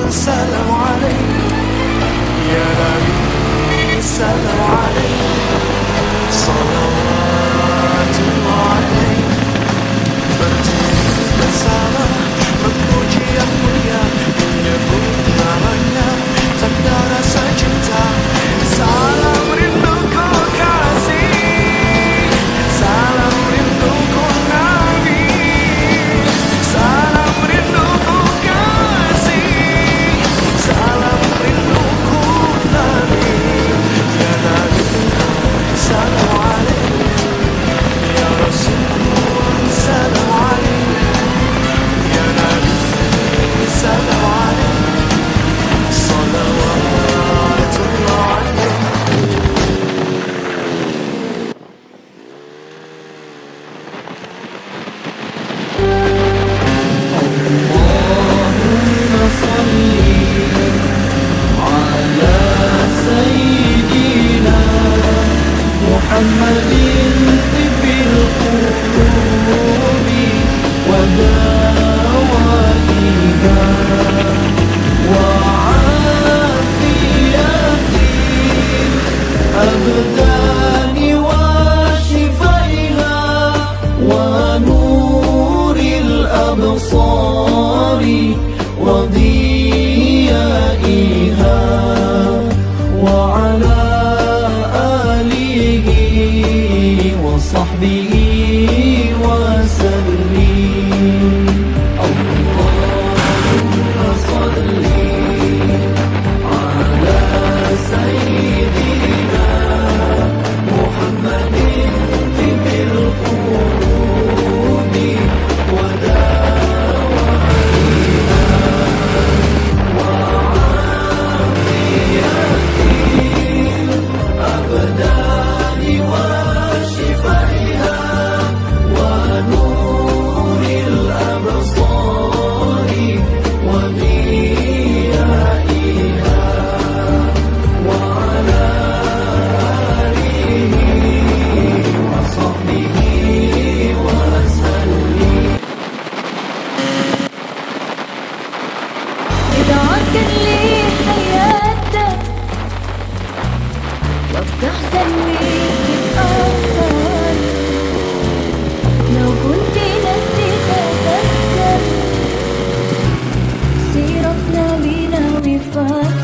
سلام عليك يا نبي سلام عليك صلوات الله عليك berdiri bersama memuji yang mulia menyebut namanya tanda rasa cinta salam rinduku kasih salam rinduku nabi salam rinduku kasih salam rinduku nabi ya nabi salam alaikum ya rasul salam alaikum ya nabi salam alaikum salawatullah alaikum. اللهم صل على سيدنا محمد طب القلوب ودوائها وعافية الأبدان وشفائها ونور الأبصار وضيائها وعلى آله وصحبه وسلم. اللهم صل على سيدنا محمد طب القلوب ودوائها وعافية الأبدان وشفائها ونور الأبصار وضيائها وعلى آله وصحبه وسلم. ادعك لي حياتك وبتحزن وتتأثر لو كنت نسيت أتذكر سيرة نبينا وفاتك